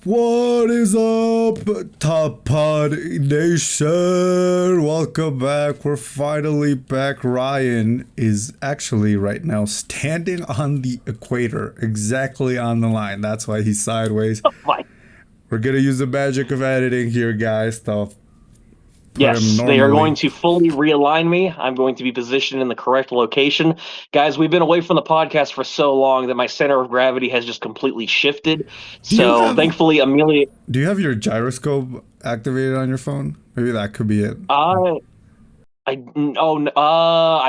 What is up, Top Pod Nation? Welcome back. We're finally back. Ryan is actually right now standing on the equator, exactly on the line. That's why he's sideways. Oh my. We're gonna use the magic of editing here, guys. To put him Yes, they are normally. going to fully realign me. I'm going to be positioned in the correct location. Guys, we've been away from the podcast for so long that my center of gravity has just completely shifted. Thankfully, Emilio. Do you have your gyroscope activated on your phone? Maybe that could be it. I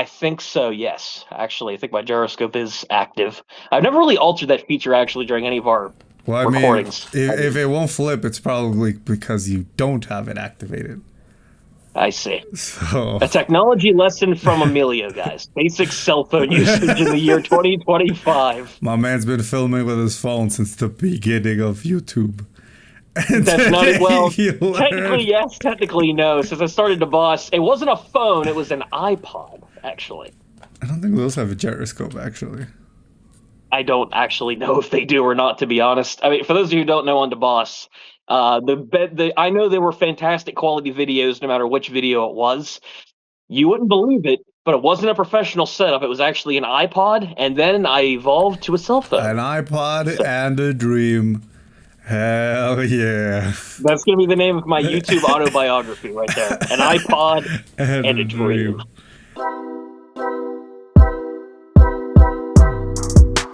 think so. Yes, actually, I think my gyroscope is active. I've never really altered that feature actually during any of our recordings. If it won't flip, it's probably because you don't have it activated. I see. So A technology lesson from Emilio, guys. Basic cell phone usage in the year 2025. My man's been filming with his phone since the beginning of YouTube. That's not well. Technically, yes. Technically, no. Since I started to boss, it wasn't a phone. It was an iPod, actually. I don't think those have a gyroscope, actually. I don't actually know if they do or not, to be honest. I mean, for those of you who don't know on DeBoss, I know they were fantastic quality videos, no matter which video it was. You wouldn't believe it, but it wasn't a professional setup. It was actually an iPod, and then I evolved to a cell phone. An iPod and a dream. Hell yeah. That's going to be the name of my YouTube autobiography right there. An iPod and a dream.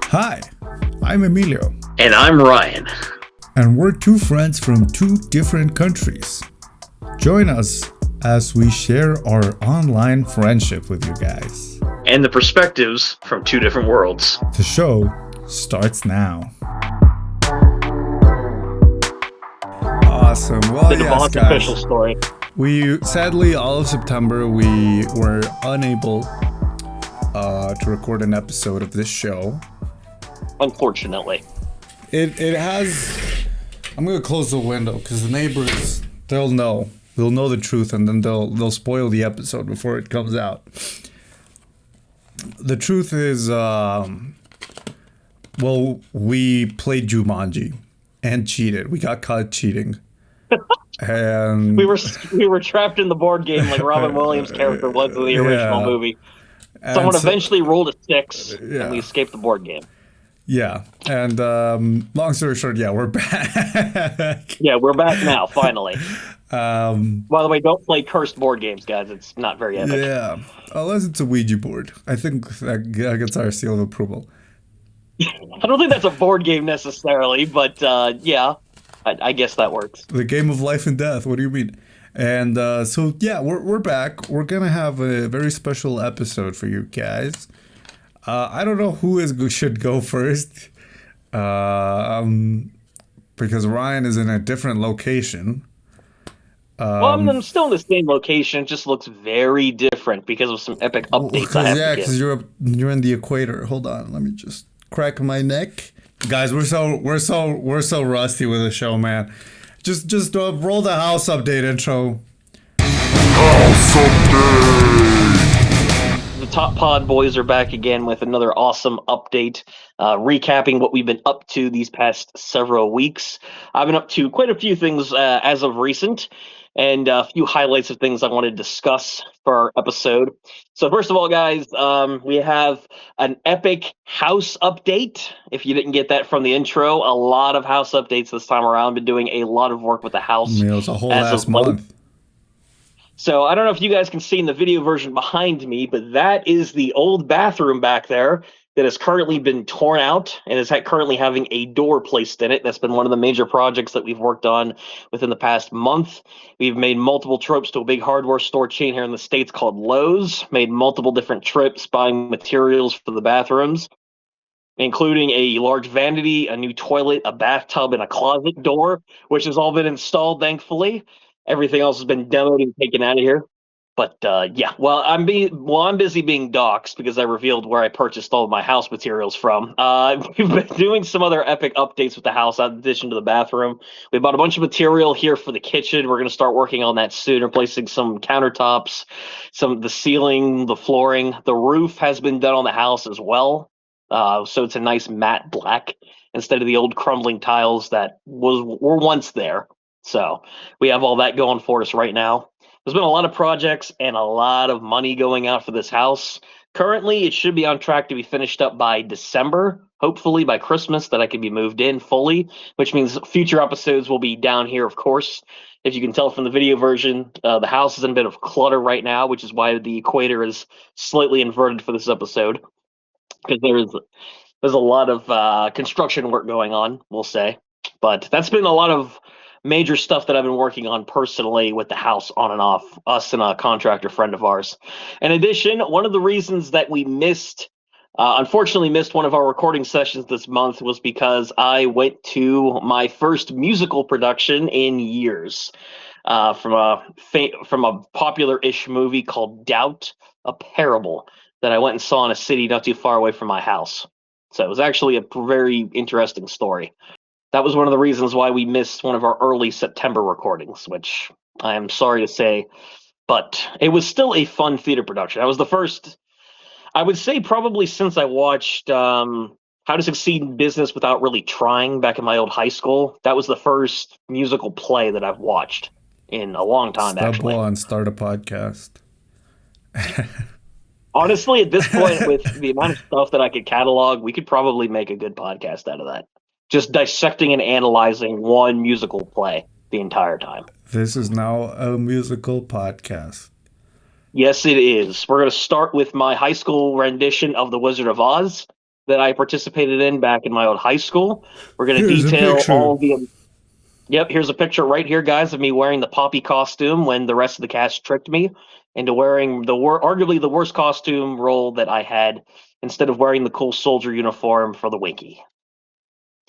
Hi, I'm Emilio. And I'm Rian. And we're two friends from two different countries. Join us as we share our online friendship with you guys. And the perspectives from two different worlds. The show starts now. Awesome. Well, the yes, DeBoss guys. Official story. We sadly, all of September, we were unable to record an episode of this show. Unfortunately. It has. I'm gonna close the window because the neighbors, they'll know the truth, and then they'll spoil the episode before it comes out. The truth is, we played Jumanji and cheated. We got caught cheating. And we were trapped in the board game like Robin Williams' character was in the original movie. Someone eventually rolled a 6, and we escaped the board game. Yeah, and long story short, yeah, we're back. Yeah, we're back now, finally. By the way, don't play cursed board games, guys. It's not very epic. Yeah, unless it's a Ouija board. I think that gets our seal of approval. I don't think that's a board game necessarily, but yeah, I guess that works. The game of life and death. What do you mean? And so yeah, we're back. We're gonna have a very special episode for you guys. I don't know who should go first, because Ryan is in a different location. Well, I'm still in the same location. It just looks very different because of some epic updates. Because you're in the equator. Hold on, let me just crack my neck. Guys, we're so rusty with the show, man. Just roll the house update intro. House update. The Top Pod boys are back again with another awesome update, recapping what we've been up to these past several weeks. I've been up to quite a few things as of recent, and a few highlights of things I want to discuss for our episode. So first of all, guys, we have an epic house update. If you didn't get that from the intro, a lot of house updates this time around. Been doing a lot of work with the house. Yeah, it's a whole last month. So I don't know if you guys can see in the video version behind me, but that is the old bathroom back there that has currently been torn out and is currently having a door placed in it. That's been one of the major projects that we've worked on within the past month. We've made multiple trips to a big hardware store chain here in the States called Lowe's, made multiple different trips buying materials for the bathrooms, including a large vanity, a new toilet, a bathtub, and a closet door, which has all been installed, thankfully. Everything else has been demoed and taken out of here. But yeah, I'm busy being doxxed because I revealed where I purchased all of my house materials from. We've been doing some other epic updates with the house in addition to the bathroom. We bought a bunch of material here for the kitchen. We're going to start working on that soon, replacing some countertops, the ceiling, the flooring. The roof has been done on the house as well. So it's a nice matte black instead of the old crumbling tiles that were once there. So we have all that going for us right now. There's been a lot of projects and a lot of money going out for this house. Currently, it should be on track to be finished up by December, hopefully by Christmas, that I can be moved in fully, which means future episodes will be down here, of course. If you can tell from the video version, the house is in a bit of clutter right now, which is why the equator is slightly inverted for this episode, because there's a lot of construction work going on, we'll say. But that's been a lot of major stuff that I've been working on personally with the house on and off, us and a contractor friend of ours. In addition, one of the reasons that we unfortunately missed one of our recording sessions this month was because I went to my first musical production in years from a popular-ish movie called Doubt, a Parable that I went and saw in a city not too far away from my house. So it was actually a very interesting story. That was one of the reasons why we missed one of our early September recordings, which I am sorry to say, but it was still a fun theater production. That was the first, I would say, probably since I watched How to Succeed in Business Without Really Trying back in my old high school. That was the first musical play that I've watched in a long time, actually. Step one, start a podcast. Honestly, at this point, with the amount of stuff that I could catalog, we could probably make a good podcast out of that. Just dissecting and analyzing one musical play the entire time. This is now a musical podcast. Yes, it is. We're going to start with my high school rendition of The Wizard of Oz that I participated in back in my old high school. We're going to detail all the... Yep, here's a picture right here, guys, of me wearing the Poppy costume when the rest of the cast tricked me into wearing arguably the worst costume role that I had, instead of wearing the cool soldier uniform for the Winky.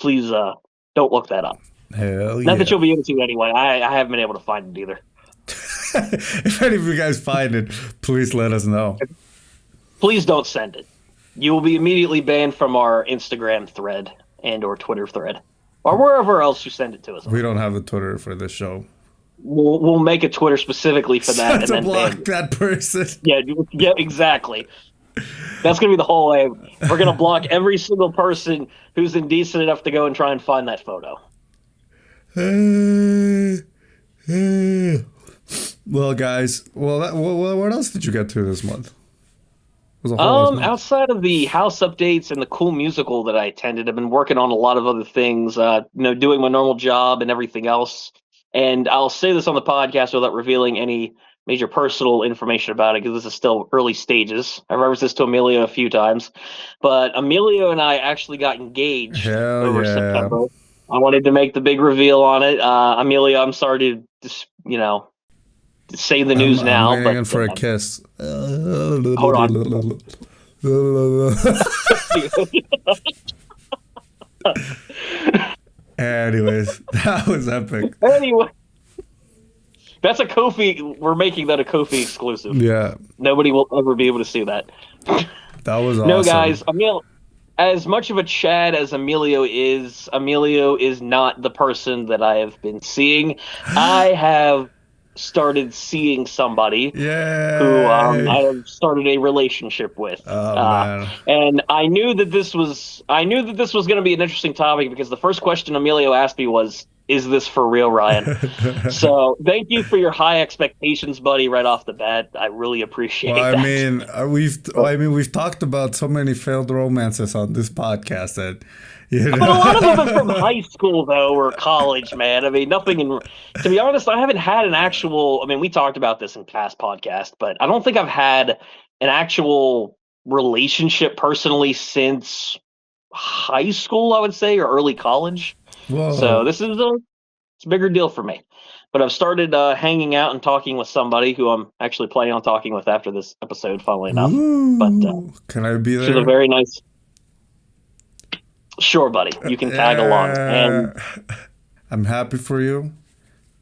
Please don't look that up. Hell yeah. Not that you'll be able to anyway. I haven't been able to find it either. If any of you guys find it, please let us know. Please don't send it. You will be immediately banned from our Instagram thread and or Twitter thread, or wherever else you send it to us. We don't have a Twitter for this show. We'll make a Twitter specifically for that, and then block that person. Yeah, exactly. That's going to be the whole aim. We're going to block every single person who's indecent enough to go and try and find that photo. Well, guys, what else did you get to this month? Outside of the house updates and the cool musical that I attended, I've been working on a lot of other things, doing my normal job and everything else. And I'll say this on the podcast without revealing any major personal information about it, because this is still early stages. I've referenced this to Emilio a few times, but Emilio and I actually got engaged over September. I wanted to make the big reveal on it. Emilio, I'm sorry to just, say the news now. I'm waiting for a kiss. Hold on. Anyways, that was epic. Anyway. That's a Kofi. We're making that a Kofi exclusive. Yeah. Nobody will ever be able to see that. That was awesome. No, guys. As much of a Chad as Emilio is not the person that I have been seeing. I have started seeing somebody who I have started a relationship with. Man. And I knew that this was going to be an interesting topic, because the first question Emilio asked me was, "Is this for real, Ryan?" So thank you for your high expectations, buddy, right off the bat. I really appreciate that. We've talked about so many failed romances on this podcast that, But a lot of them are from high school, though, or college, man. I mean, to be honest, I haven't had an actual, we talked about this in past podcasts, but I don't think I've had an actual relationship personally since high school, I would say, or early college. Whoa. So this is it's a bigger deal for me. But I've started hanging out and talking with somebody who I'm actually planning on talking with after this episode, funnily enough. Ooh, but can I be there? She's a very nice... Sure, buddy. You can tag along. And I'm happy for you.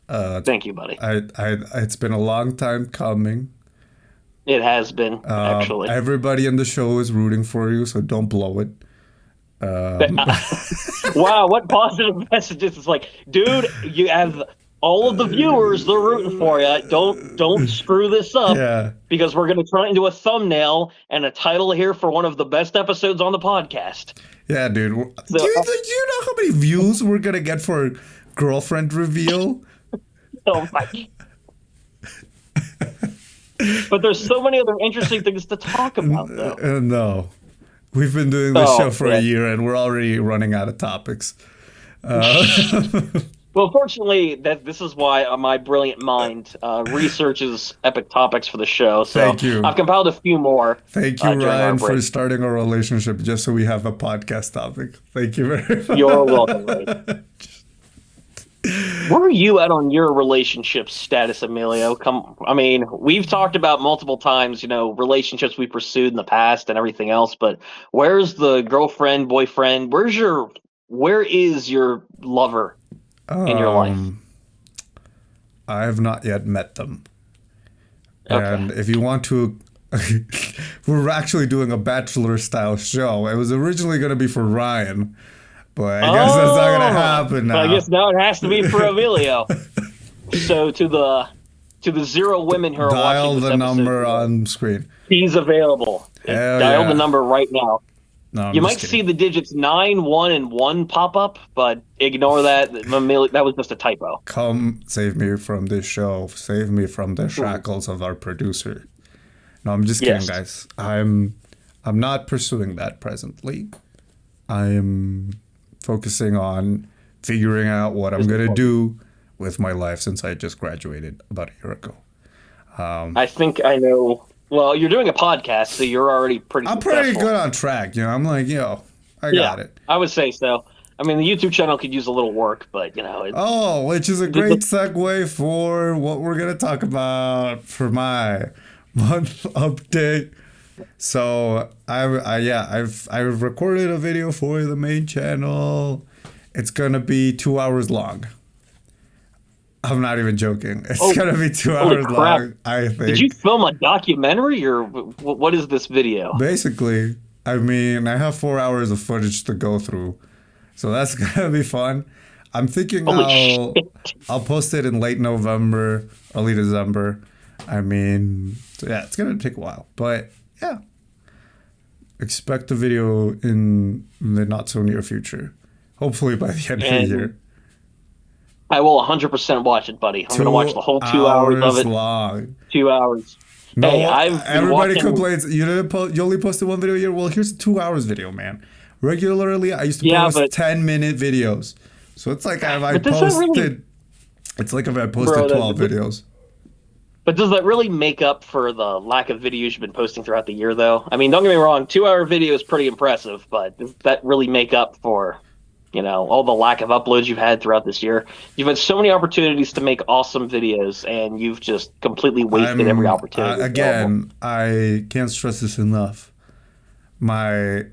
Thank you, buddy. It's been a long time coming. It has been, actually. Everybody in the show is rooting for you, so don't blow it. Wow, what positive messages. It's like, dude, you have all of the viewers, they're rooting for you. Don't screw this up. Yeah. Because we're going to turn it into a thumbnail and a title here for one of the best episodes on the podcast. Yeah, dude. So, do you know how many views we're gonna get for girlfriend reveal? oh my. But there's so many other interesting things to talk about, though. No. We've been doing this show for a year and we're already running out of topics. Well, fortunately, this is why my brilliant mind researches epic topics for the show. So Thank you. I've compiled a few more. Thank you, Ryan, for starting a relationship just so we have a podcast topic. Thank you very much. You're welcome, Ray. Where are you at on your relationship status, Emilio? I mean, we've talked about multiple times, relationships we pursued in the past and everything else, but where's the girlfriend, boyfriend? Where is your lover in your life? I have not yet met them. Okay. And if you want to, we're actually doing a bachelor style show. It was originally going to be for Ryan. But I guess that's not going to happen now. I guess now it has to be for Emilio. So to the 0 women who are dial watching this the number episode, on screen. he's available. Dial the number right now. No, you might see the digits 9, 1, and 1 pop up, but ignore that. That was just a typo. Come save me from this show. Save me from the shackles of our producer. No, I'm just kidding, guys. I'm not pursuing that presently. I'm focusing on figuring out what I'm going to do with my life since I just graduated about a year ago. I think I know. Well, you're doing a podcast, so you're already pretty successful. I'm pretty good on track. I'm like, I got it. I would say so. I mean, the YouTube channel could use a little work, but, which is a great segue for what we're going to talk about for my month update. So I've recorded a video for the main channel. It's gonna be 2 hours long. I'm not even joking. It's gonna be 2 hours long. I think. Did you film a documentary or what is this video? Basically, I have 4 hours of footage to go through, so that's gonna be fun. I'm thinking I'll post it in late November, early December. It's gonna take a while, but. Yeah. Expect a video in the not so near future. Hopefully by the end of the year. I will 100% watch it, buddy. I'm going to watch the whole 2 hours of it. Long. 2 hours. No, hey, everybody complains. You only posted one video a year. Well, here's a 2 hours video, man. Regularly, I used to post 10-minute videos. So it's like if I posted. It's like if I posted 12 videos. But does that really make up for the lack of videos you've been posting throughout the year, though? I mean, don't get me wrong, 2 hour video is pretty impressive, but does that really make up for, all the lack of uploads you've had throughout this year? You've had so many opportunities to make awesome videos, and you've just completely wasted every opportunity. Again, I can't stress this enough. I'm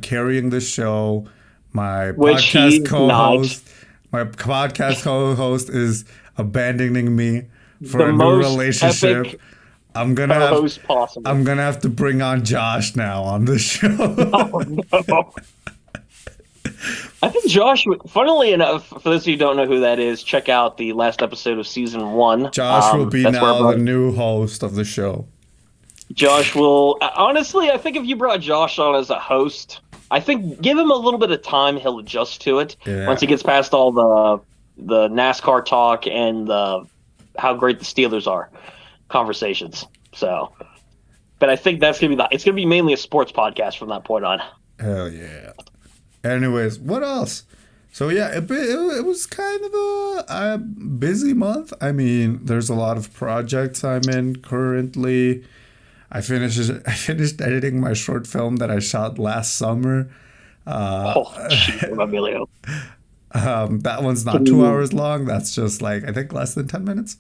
carrying this show. My podcast co-host is abandoning me for a new relationship. I'm gonna have to bring on Josh now on this show. Oh, no. I think Josh, funnily enough, for those of you who don't know who that is, check out the last episode of season 1. Josh will be now the new host of the show. Josh will, honestly, I think if you brought Josh on as a host, I think give him a little bit of time, he'll adjust to it. Yeah. Once he gets past all the NASCAR talk and how great the Steelers are conversations. So, but I think it's gonna be mainly a sports podcast from that point on. Hell yeah. Anyways, what else? So yeah, it was kind of a busy month. There's a lot of projects I'm in currently. I finished editing my short film that I shot last summer. Emilio. That one's not 2 hours long. That's just I think less than 10 minutes.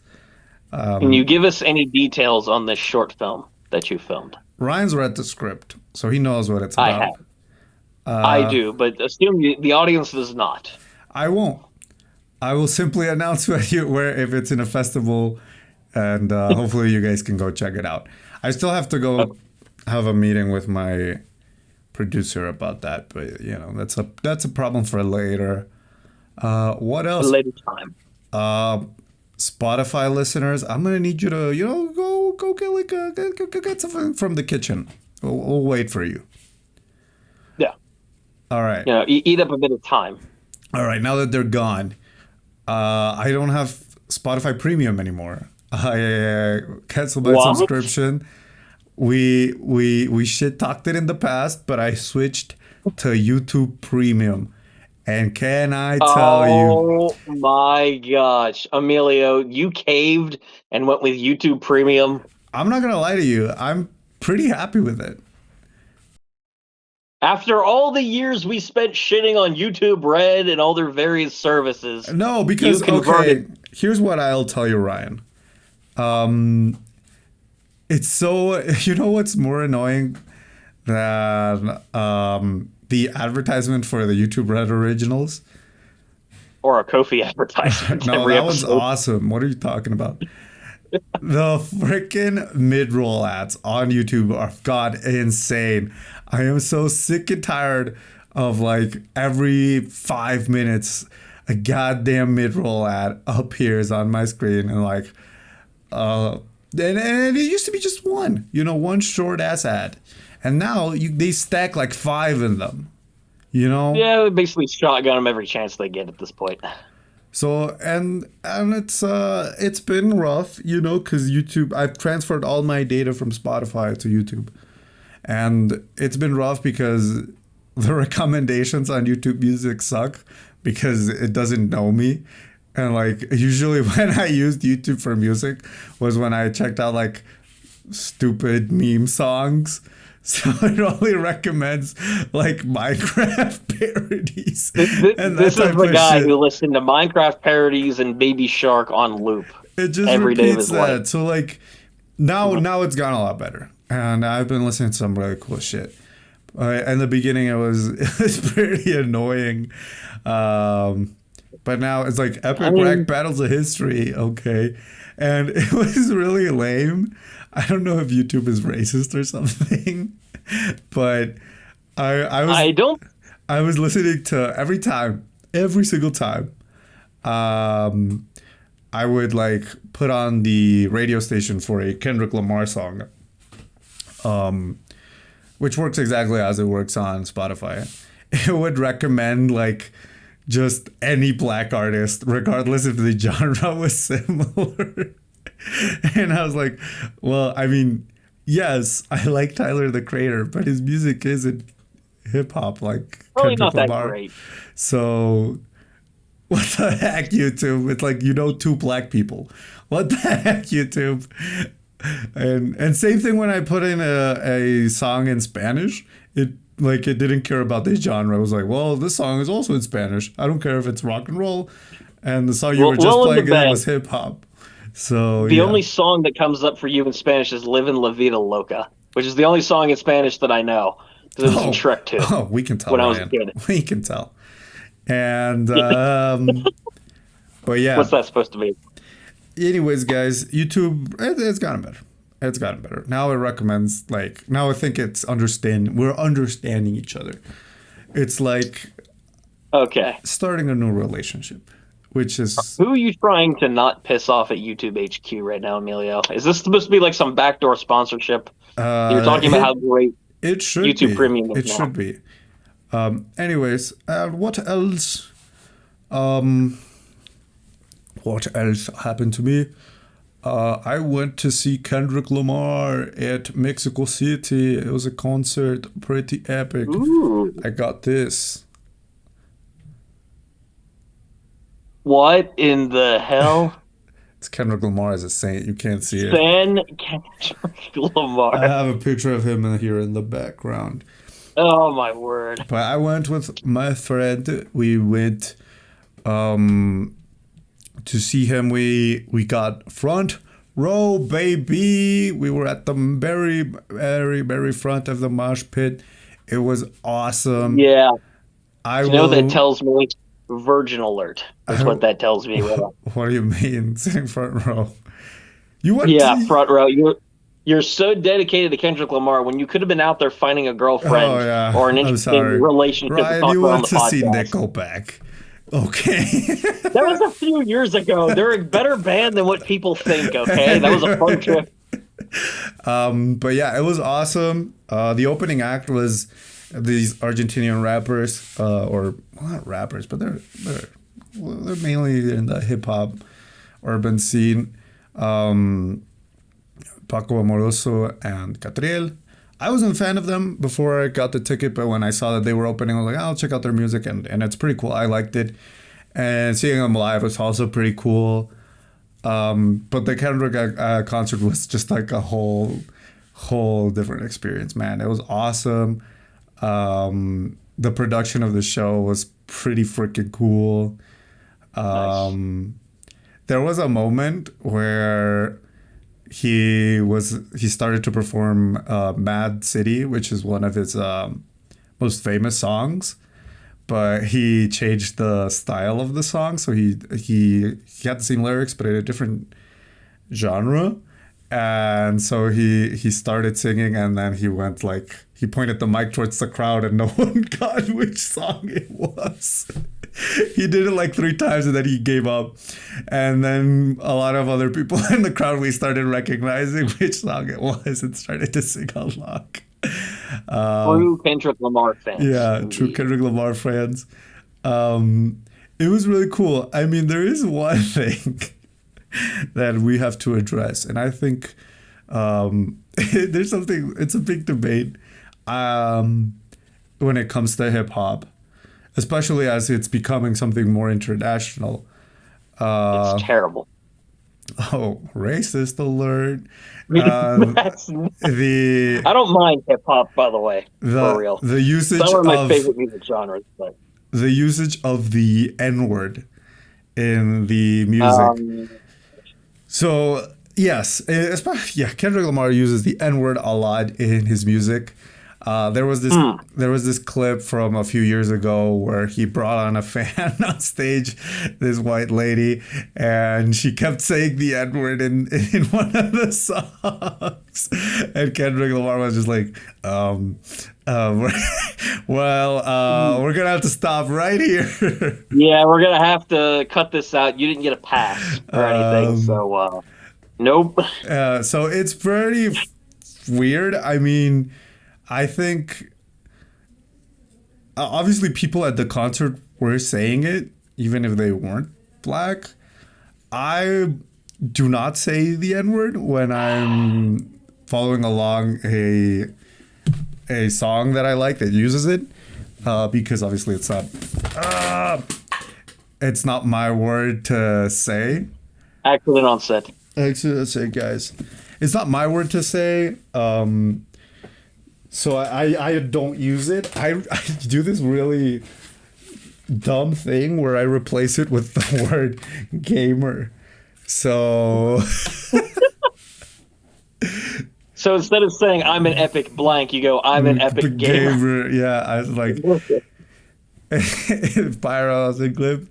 Can you give us any details on this short film that you filmed? Ryan's read the script, so he knows what it's about. I have. I do, but assume the audience does not. I won't. I will simply announce where if it's in a festival, and hopefully you guys can go check it out. I still have to go have a meeting with my producer about that, but that's a problem for later. What else? Later time. Uh, Spotify listeners, I'm gonna need you to, go get like go get something from the kitchen. We'll wait for you. Yeah. All right. Eat up a bit of time. All right. Now that they're gone, I don't have Spotify Premium anymore. I canceled my What? subscription. We shit talked it in the past, but I switched to YouTube Premium. And can I tell you, Oh my gosh, Emilio, you caved and went with YouTube Premium. I'm not gonna lie to you, I'm pretty happy with it. After all the years we spent shitting on YouTube Red and all their various services, No, because you converted. okay, here's what I'll tell you, Ryan. Um, it's so you know what's more annoying than the advertisement for the YouTube Red originals? Or a Kofi advertisement No, every that was episode. awesome. What are you talking about? The freaking mid-roll ads on YouTube are god insane. I am so sick and tired of like every 5 minutes a goddamn mid-roll ad appears on my screen and like and it used to be just one short ass ad. And now they stack like five in them. Yeah, basically shotgun them every chance they get at this point. So and it's been rough, because YouTube. I've transferred all my data from Spotify to YouTube, and it's been rough because the recommendations on YouTube Music suck because it doesn't know me, and like usually when I used YouTube for music was when I checked out like stupid meme songs. So it only recommends like Minecraft parodies and that This is type the of guy shit. who listened to Minecraft parodies and Baby Shark on loop It just every day of repeats his that. life. So like now it's gone a lot better, and I've been listening to some really cool shit. In the beginning, it was it was pretty annoying, but now it's like epic rap battles of history. Okay, and it was really lame. I don't know if YouTube is racist or something, but I don't. I was listening to every single time. Um, I would like put on the radio station for a Kendrick Lamar song, which works exactly as it works on Spotify. It would recommend like just any black artist, regardless if the genre was similar. And I was like, well, I mean, yes, I like Tyler the Creator, but his music isn't hip hop like Probably Kendrick not that Lamar. great. So what the heck, YouTube? It's like two black people. What the heck, YouTube? And same thing when I put in a song in Spanish. It didn't care about the genre. It was like, well, this song is also in Spanish. I don't care if it's rock and roll. And the song you were just playing in was hip hop. So the only song that comes up for you in Spanish is "Livin' La Vida Loca," which is the only song in Spanish that I know because it was in Shrek 2. Oh, we can tell. When I was a kid. We can tell. And but yeah. What's that supposed to be? Anyways, guys, YouTube it's gotten better. It's gotten better. Now it recommends now I think we're understanding each other. It's like starting a new relationship, which is who are you trying to not piss off at YouTube HQ right now, Emilio? Is this supposed to be like some backdoor sponsorship? You're talking about how great it should YouTube be. Premium is It now. should be. Anyways, what else? What else happened to me? I went to see Kendrick Lamar at Mexico City. It was a concert, pretty epic. Ooh. I got this. What in the hell? It's Kendrick Lamar as a saint. You can't see it. Kendrick Lamar. I have a picture of him here in the background. Oh my word. But I went with my friend. We went to see him. We got front row, baby. We were at the very, very, very front of the mosh pit. It was awesome. Yeah. That tells me virgin alert. That's what that tells me. What do you mean, sitting front row? You went front row. You're so dedicated to Kendrick Lamar when you could have been out there finding a girlfriend or an interesting relationship. Ryan, you went to see Nickelback. Okay. That was a few years ago. They're a better band than what people think. Okay, that was a fun trip. But yeah, it was awesome. The opening act was these Argentinian rappers, or well, not rappers, but they're mainly in the hip hop urban scene. Paco Amoroso and Catriel. I wasn't a fan of them before I got the ticket, but when I saw that they were opening, I was like, I'll check out their music, and it's pretty cool. I liked it. And seeing them live was also pretty cool. But the Kendrick concert was just like a whole different experience, man. It was awesome. The production of the show was pretty freaking cool. Nice. There was a moment where he started to perform Mad City, which is one of his most famous songs, but he changed the style of the song, so he had the same lyrics but in a different genre. And so he started singing, and then he pointed the mic towards the crowd, and no one got which song it was. He did it like 3 times, and then he gave up. And then a lot of other people in the crowd, we started recognizing which song it was and started to sing along. True Kendrick Lamar fans. Yeah, true Indeed. Kendrick Lamar fans. It was really cool. I mean, there is one thing that we have to address, and I think there's something. It's a big debate when it comes to hip hop, especially as it's becoming something more international. Uh, It's terrible. oh, racist alert! That's, The I don't mind hip hop, by the way, for the real. the Some usage of my of favorite music genres, but the usage of the N word in the music. um, So yes, especially, yeah, Kendrick Lamar uses the N word a lot in his music. There was this hmm. there was this clip from a few years ago where he brought on a fan on stage, this white lady, and she kept saying the N word in one of the songs, and Kendrick Lamar was just like, we're gonna have to stop right here. Yeah, we're gonna have to cut this out. You didn't get a pass or anything, um, so nope. so it's pretty weird. I mean, I think obviously people at the concert were saying it, even if they weren't black. I do not say the N word when I'm following along a song that I like that uses it, because obviously it's not my word to say. Accident on set. Actually, let's say, guys, it's not my word to say. So I don't use it. I do this really dumb thing where I replace it with the word gamer. So So instead of saying I'm an epic blank, you go I'm an epic gamer. Yeah, I was like, if Pyros and Clip,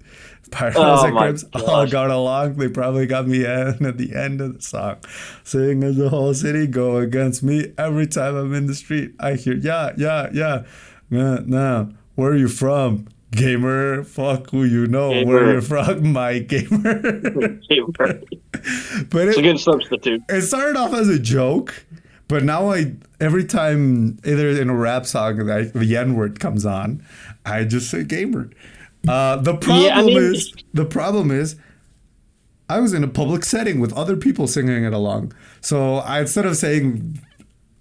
Pyros Oh and my Clips all gosh. got along, they probably got me in at the end of the song. Sing as the whole city go against me. Every time I'm in the street, I hear, yeah, yeah, yeah. Nah, where are you from? Gamer, fuck who you know. Where Gamer. you from, my gamer. Gamer. But It's a good substitute. it started off as a joke, but now every time either in a rap song the N word comes on, I just say gamer. The Yeah, I problem mean, is I was in a public setting with other people singing it along. So instead of saying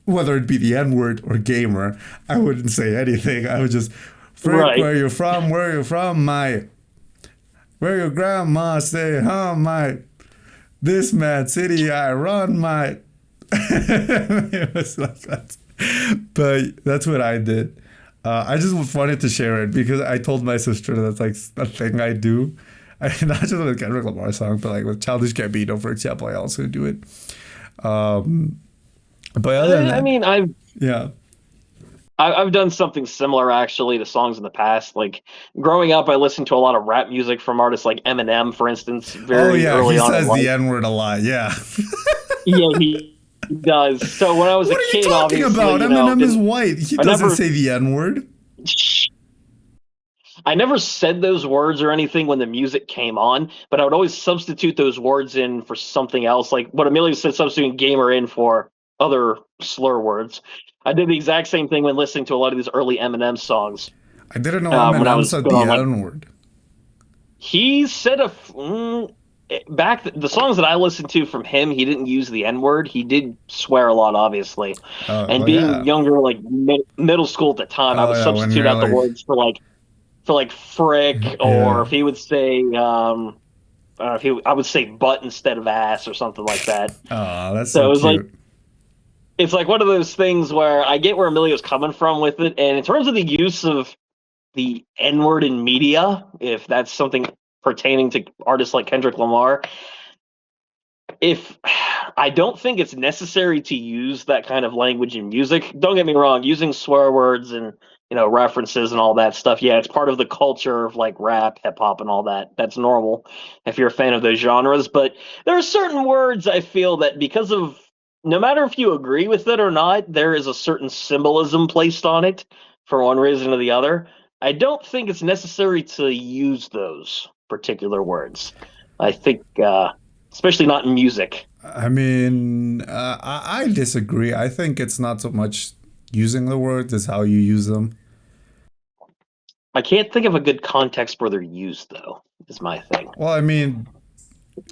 whether it be the N word or gamer, I wouldn't say anything. I would just, Frick, right. where you from? Where you from, mate? Where your grandma stay home, mate? This mad city I run, mate. It was like that. But that's what I did. I just wanted to share it because I told my sister that's like a thing I do. Not just with Kendrick Lamar songs, but like with Childish Gambino, for example, I also do it. But other than I that, mean, yeah. I've done something similar actually to songs in the past. Like growing up, I listened to a lot of rap music from artists like Eminem, for instance, Oh very yeah, he early on in says the life. N word a lot. Yeah. Yeah, he does. So when I was a What are you kid, talking obviously, about? Eminem is white. He I doesn't never say the N word. I never said those words or anything when the music came on, but I would always substitute those words in for something else, like what Emilio said, substituting gamer in for other slur words. I did the exact same thing when listening to a lot of these early Eminem songs. I didn't know When I Eminem was said going the on, like, N word. he said back the songs that I listened to from him, he didn't use the N word. He did swear a lot, obviously. And Well, being yeah. younger, like middle school at the time, I Oh would yeah, when substitute you're out the like, words for like frick, or yeah. if he would say I would say butt instead of ass or something like that. Oh, that's So so it was like cute. it's like one of those things where I get where Emilio's coming from with it, and in terms of the use of the N word in media, if that's something pertaining to artists like Kendrick Lamar, if I don't think it's necessary to use that kind of language in music. Don't get me wrong, using swear words and references and all that stuff, yeah, it's part of the culture of like rap, hip hop, and all that. That's normal if you're a fan of those genres. But there are certain words I feel that because of no matter if you agree with it or not, there is a certain symbolism placed on it for one reason or the other. I don't think it's necessary to use those particular words. I think especially not in music. I mean, I disagree. I think it's not so much using the words as how you use them. I can't think of a good context where they're used, though, is my thing. Well, I mean,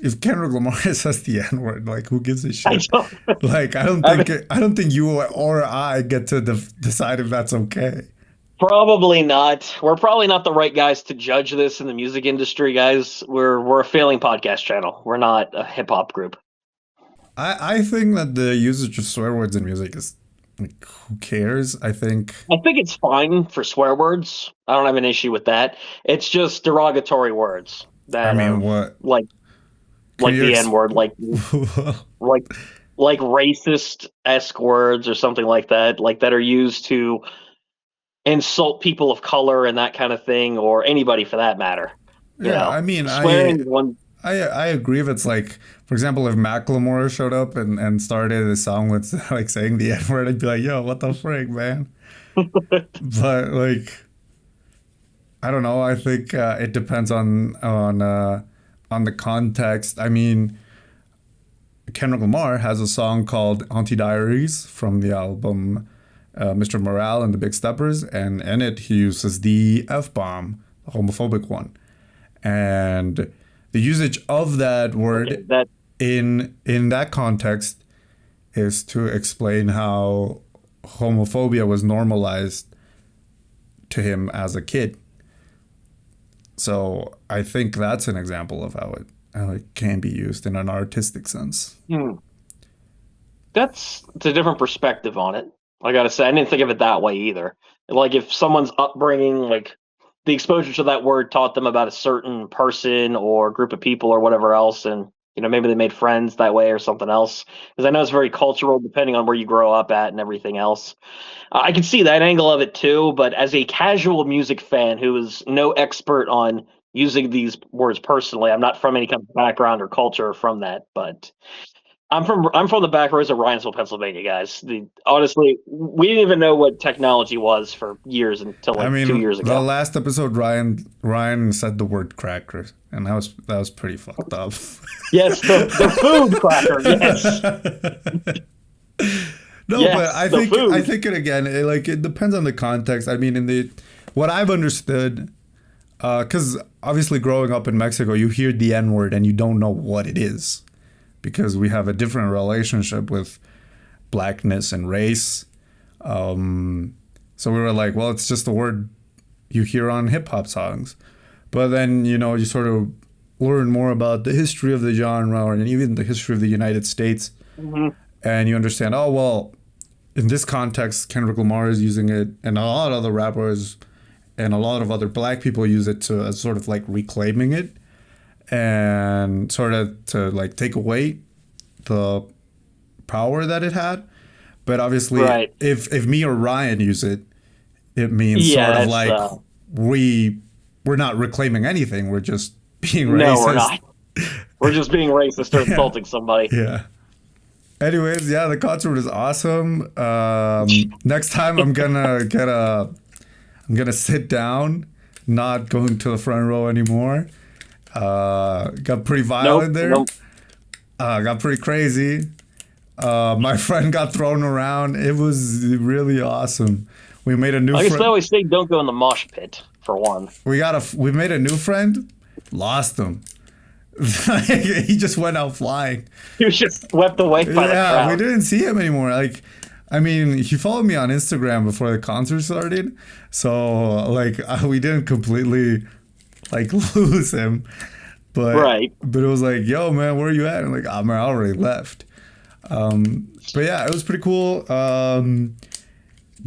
if Kendrick Lamar says the N word, like, who gives a I shit? don't. Like, I mean, I don't think you or I get to decide if that's okay. probably not. We're probably not the right guys to judge this in the music industry, guys. We're a failing podcast channel. We're not a hip hop group. I think that the usage of swear words in music is like, who cares? I think. I think it's fine for swear words. I don't have an issue with that. It's just derogatory words I that mean, are what like can like you? the N word, like like racist esque words or something like that are used to insult people of color and that kind of thing, or anybody for that matter. Yeah, I mean, Swearing is one. I agree if it's like, for example, if Macklemore showed up and started a song with like saying the N word, I'd be like, yo, what the frick, man? But like, I don't know. I think it depends on the context. I mean, Kendrick Lamar has a song called "Auntie Diaries" from the album Mr. Morale and the Big Steppers, and in it he uses the F bomb, the homophobic one, and the usage of that Okay, word that in that context is to explain how homophobia was normalized to him as a kid. So I think that's an example of how it can be used in an artistic sense. hmm, that's it's a different perspective on it. I gotta say, I didn't think of it that way either. Like if someone's upbringing, like the exposure to that word taught them about a certain person or group of people or whatever else, and maybe they made friends that way or something else. Because I know it's very cultural depending on where you grow up at and everything else. I can see that angle of it too, but as a casual music fan who is no expert on using these words personally, I'm not from any kind of background or culture from that, but I'm from the back roads of Ryansville, Pennsylvania, guys. Honestly, we didn't even know what technology was for years until I like 2 years mean, the ago. last episode, Ryan said the word crackers, and that was pretty fucked up. Yes, the food cracker. Yes, No, but yes, the I food. think it again. It depends on the context. I mean, in the what I've understood, because obviously growing up in Mexico, you hear the N word and you don't know what it is, because we have a different relationship with blackness and race. So we were like, well, it's just a word you hear on hip hop songs. But then, you sort of learn more about the history of the genre and even the history of the United States. Mhm. And you understand, oh, well, in this context, Kendrick Lamar is using it, and a lot of other rappers and a lot of other black people use it to as sort of like reclaiming it and sort of to like take away the power that it had. But obviously, Right. if me or Ryan use it, it means Yeah, sort of that's like we're not reclaiming anything. We're just being no, we're racist. not. We're just being racist or Yeah. insulting somebody. Yeah. Anyways, yeah, the concert was awesome. Next time I'm gonna sit down, not going to the front row anymore. Got pretty violent there. Got pretty crazy. My friend got thrown around. It was really awesome. We made a new I guess friend. they always say don't go in the mosh pit, for one. We made a new friend. Lost him. He just went out flying. He was just swept away by the crowd. We didn't see him anymore. Like, I mean, he followed me on Instagram before the concert started, so like we didn't completely like lose him, but But it was like, yo, man, where are you at? And like, oh man, I already left. But yeah, it was pretty cool.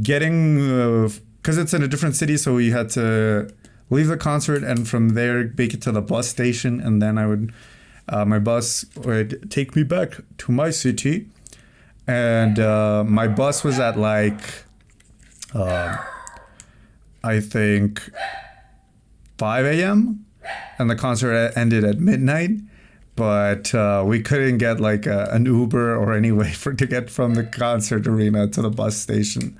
Getting because it's in a different city, so we had to leave the concert and from there make it to the bus station, and then I would my bus would take me back to my city. And my bus was at like, I think 5 a.m. and the concert ended at midnight. But we couldn't get like an Uber or any way to get from the concert arena to the bus station.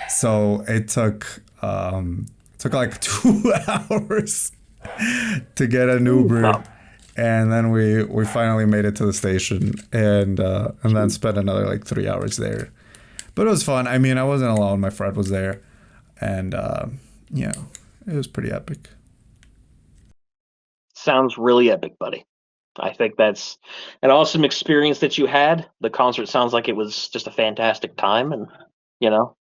So it took like 2 hours to get an Uber. Wow. And then we finally made it to the station and then spent another like 3 hours there. But it was fun. I mean, I wasn't alone. My friend was there. And yeah, it was pretty epic. Sounds really epic, buddy. I think that's an awesome experience that you had. The concert sounds like it was just a fantastic time. And, you know,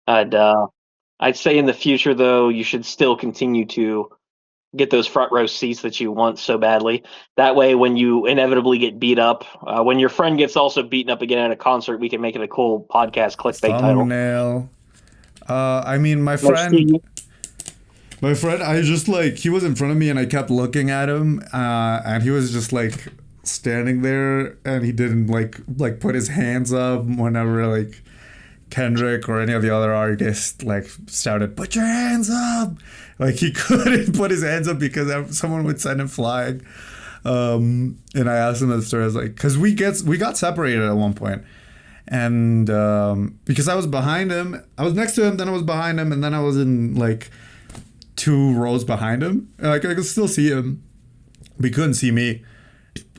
I'd say in the future, though, you should still continue to get those front row seats that you want so badly. That way, when you inevitably get beat up, when your friend gets also beaten up again at a concert, we can make it a cool podcast clickbait thumbnail title. I mean, my friend, I just like, he was in front of me and I kept looking at him and he was just like standing there and he didn't like put his hands up whenever like Kendrick or any of the other artists like shouted, "Put your hands up!" Like he couldn't put his hands up because someone would send him flying. And I asked him the story. I was like, because we got separated at one point, and because I was behind him, I was next to him, then I was behind him, and then I was in like 2 rows behind him. And, like I could still see him, but he couldn't see me.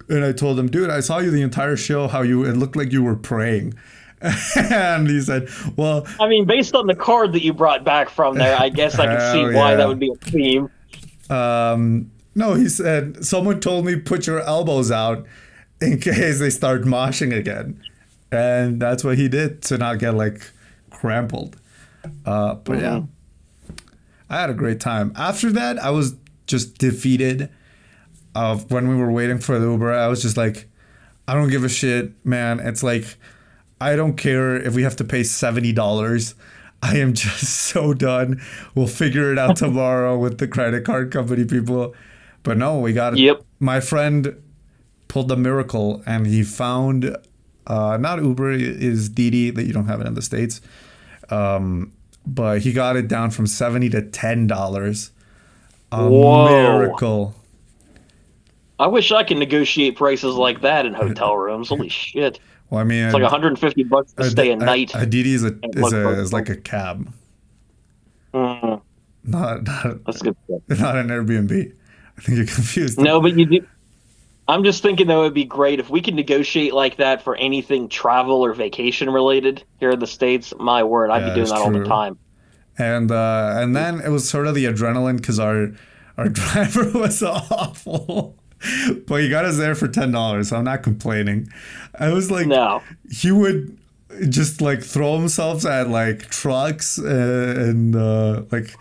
And I told him, dude, I saw you the entire show. It looked like you were praying. And he said, well, I mean, based on the card that you brought back from there, I guess I can see why that would be a theme. No, he said, someone told me put your elbows out in case they start moshing again. And that's what he did to not get like crumpled. But yeah, I had a great time. After that, I was just defeated. When we were waiting for the Uber, I was just like, I don't give a shit, man. It's like, I don't care if we have to pay $70. I am just so done. We'll figure it out tomorrow with the credit card company people. But no, we got it. Yep. My friend pulled the miracle and he found, not Uber, is Didi, that you don't have it in the States. But he got it down from $70 to $10. Whoa. Miracle. I wish I could negotiate prices like that in hotel rooms. Holy shit. Well, I mean, it's like $150 to stay a night. A Didi is like a cab. Mm. That's good. Not an Airbnb. I think you're confused. No, but you do. I'm just thinking, though, it'd be great if we could negotiate like that for anything travel or vacation related here in the States. My word, I'd be doing that all the time. And then it was sort of the adrenaline because our driver was awful. But he got us there for $10, so I'm not complaining. I was like, no. He would just like throw himself at like trucks and like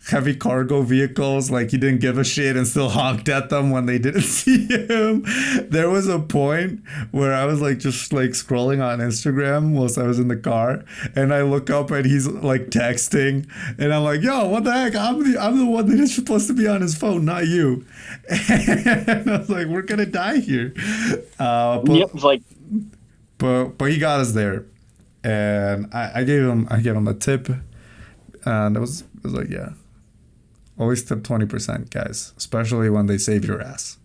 heavy cargo vehicles. Like he didn't give a shit and still honked at them when they didn't see him. There was a point where I was like just like scrolling on Instagram whilst I was in the car, and I look up and he's like texting, and I'm like, yo, what the heck? I'm the one that is supposed to be on his phone, not you. And I was like, we're gonna die here. But he got us there, and I gave him a tip, and it was like, yeah. Always tip 20%, guys, especially when they save your ass.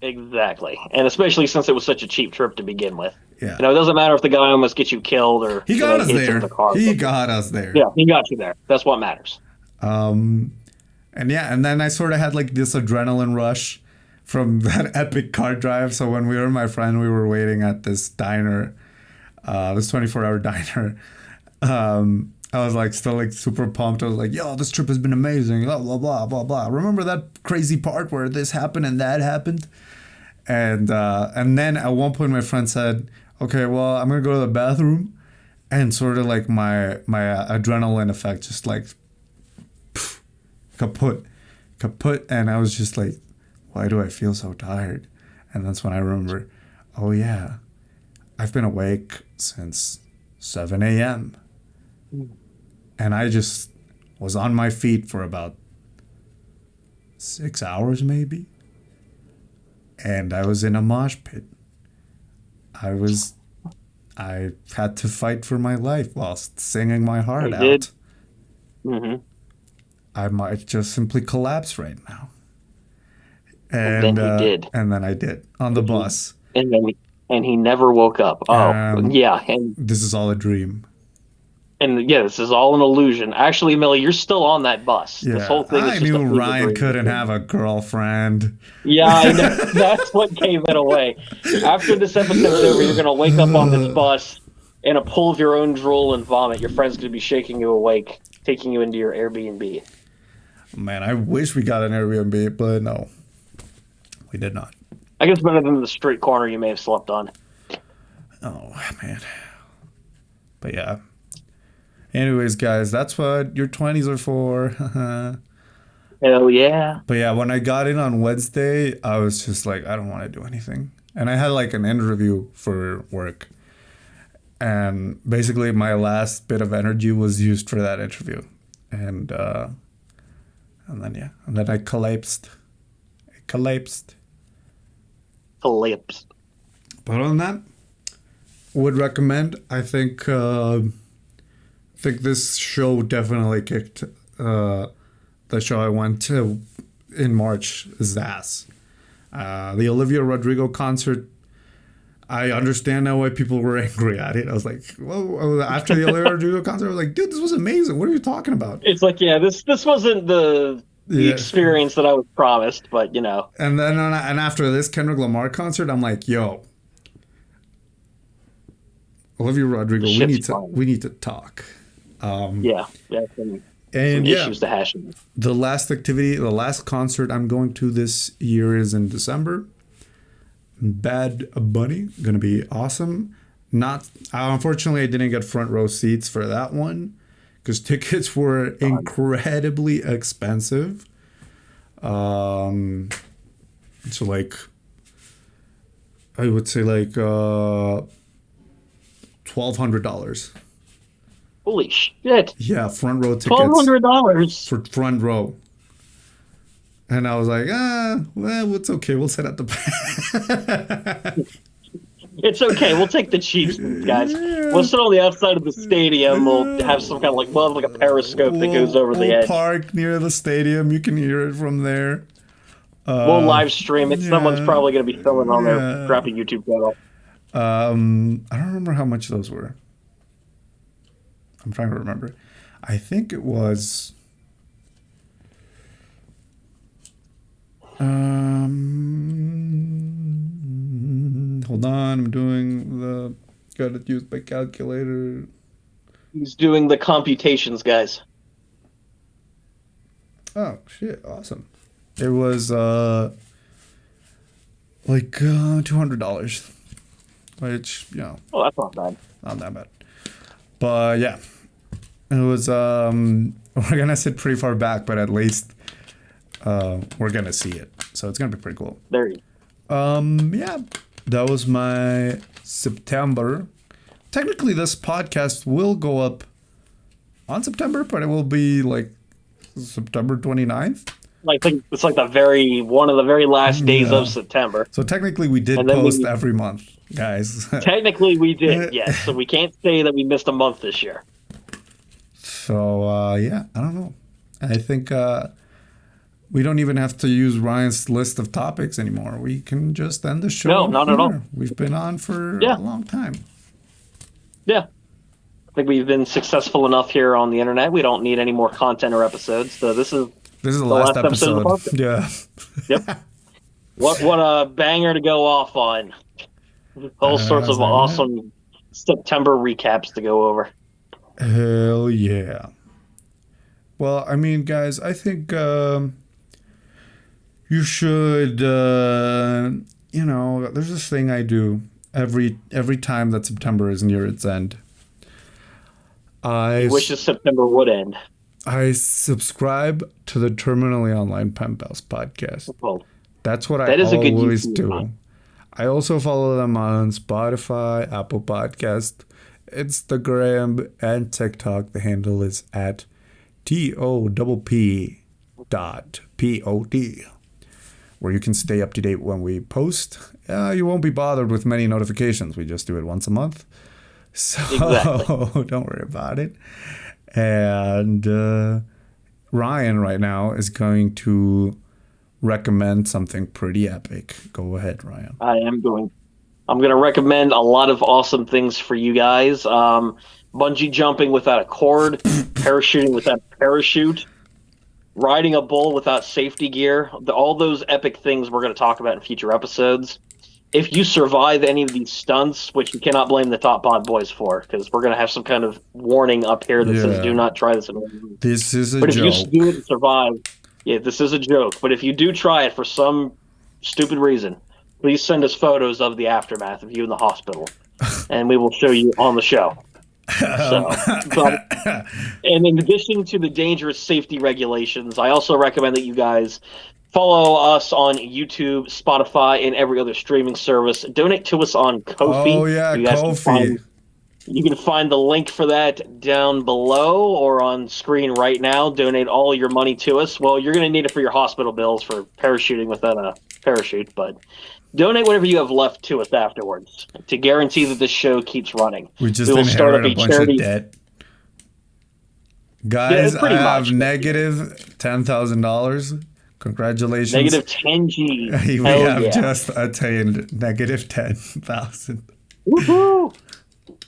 Exactly. And especially since it was such a cheap trip to begin with. Yeah. You know, it doesn't matter if the guy almost gets you killed or he got us there. He got us there. Yeah, he got you there. That's what matters. And yeah, and then I sort of had like this adrenaline rush from that epic car drive. So when we were my friend, we were waiting at this diner, this 24-hour diner. I was like still like super pumped. I was like, yo, this trip has been amazing. Blah, blah, blah, blah, blah. Remember that crazy part where this happened and that happened? And then at one point my friend said, okay, well, I'm going to go to the bathroom. And sort of like my adrenaline effect just like pff, kaput. And I was just like, why do I feel so tired? And that's when I remember, oh yeah, I've been awake since 7 a.m. And I just was on my feet for about 6 hours maybe. And I was in a mosh pit. I had to fight for my life whilst singing my heart out. Mm-hmm. I might just simply collapse right now. And then he did. And then I did on the bus. And he never woke up. Oh, yeah. And this is all a dream. And yeah, this is all an illusion. Actually, Millie, you're still on that bus. Yeah, this whole thing is I just knew a Ryan couldn't have a girlfriend. Yeah, I know. That's what gave it away. After this episode's over, you're going to wake up on this bus in a pool of your own drool and vomit. Your friend's going to be shaking you awake, taking you into your Airbnb. Man, I wish we got an Airbnb, but no. We did not. I guess better than the street corner you may have slept on. Oh, man. But yeah. Anyways, guys, that's what your 20s are for. Hell yeah. But yeah, when I got in on Wednesday, I was just like, I don't want to do anything. And I had like an interview for work. And basically my last bit of energy was used for that interview. And then I collapsed. Collapsed. But on that, would recommend. I think this show definitely kicked the show I went to in March's ass. The Olivia Rodrigo concert. I understand now why people were angry at it. I was like, well, after the Olivia Rodrigo concert, I was like, dude, this was amazing. What are you talking about? It's like, yeah, this wasn't the experience that I was promised, but you know. And then and after this Kendrick Lamar concert, I'm like, yo, Olivia Rodrigo, we need to talk. Some issues to hash out. The last concert I'm going to this year is in December. Bad Bunny, gonna be awesome. Unfortunately, I didn't get front row seats for that one because tickets were incredibly expensive. So like, I would say like $1,200. Holy shit! Yeah, front row tickets. $1,200 for front row. And I was like, well, it's okay. We'll sit at the back. It's okay. We'll take the cheap seats, guys. Yeah. We'll sit on the outside of the stadium. We'll have some kind of like a periscope that goes over the edge. We'll park near the stadium. You can hear it from there. We'll live stream it. Yeah, someone's probably going to be filming on their crappy YouTube channel. I don't remember how much those were. I'm trying to remember. I think it was... hold on, I'm doing gotta use my calculator. He's doing the computations, guys. Oh shit, awesome. It was like $200. Which, you know. Oh, that's not bad. Not that bad. But yeah. It was we're gonna sit pretty far back, but at least we're gonna see it. So it's gonna be pretty cool. There you go. Yeah. That was my September. Technically this podcast will go up on September, but it will be like September 29th. Like it's like one of the very last days of September. So technically we did post every month, guys. Technically we did, yes. So we can't say that we missed a month this year. So yeah, I don't know. I think we don't even have to use Ryan's list of topics anymore. We can just end the show. No, not at all. We've been on for a long time. Yeah. I think we've been successful enough here on the internet. We don't need any more content or episodes. So this is the last episode. of the podcast. Yeah. Yep. What a banger to go off on. All sorts of awesome September recaps to go over. Hell yeah. Well, I mean, guys, I think you should, there's this thing I do every time that September is near its end. I wish September would end. I subscribe to the Terminally Online Pen Pals podcast. Well, that's what I always do. Time. I also follow them on Spotify, Apple Podcast, Instagram, and TikTok. The handle is at TOPP.POD, where you can stay up to date when we post. You won't be bothered with many notifications. We just do it once a month. So exactly. Don't worry about it. And Ryan right now is going to recommend something pretty epic. Go ahead, Ryan. I'm going to recommend a lot of awesome things for you guys. Bungee jumping without a cord, parachuting without a parachute, riding a bull without safety gear. All those epic things we're going to talk about in future episodes. If you survive any of these stunts, which you cannot blame the Top Pod Boys for, because we're going to have some kind of warning up here that says do not try this. This is a joke. But if you do it and survive, yeah, this is a joke. But if you do try it for some stupid reason, please send us photos of the aftermath of you in the hospital, and we will show you on the show. And in addition to the dangerous safety regulations, I also recommend that you guys follow us on YouTube, Spotify, and every other streaming service. Donate to us on Ko-fi. Oh, yeah, Ko-fi. You can find the link for that down below or on screen right now. Donate all your money to us. Well, you're going to need it for your hospital bills for parachuting without a parachute, but donate whatever you have left to us afterwards to guarantee that this show keeps running. We will start up a bunch of debt. Guys, I have negative $10,000. Congratulations. Negative 10G. We have just attained negative 10,000. Woohoo!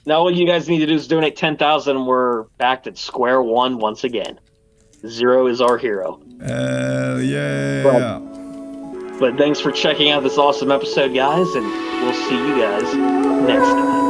Now all you guys need to do is donate 10,000 and we're back at square one once again. Zero is our hero. Yeah. But thanks for checking out this awesome episode, guys, and we'll see you guys next time.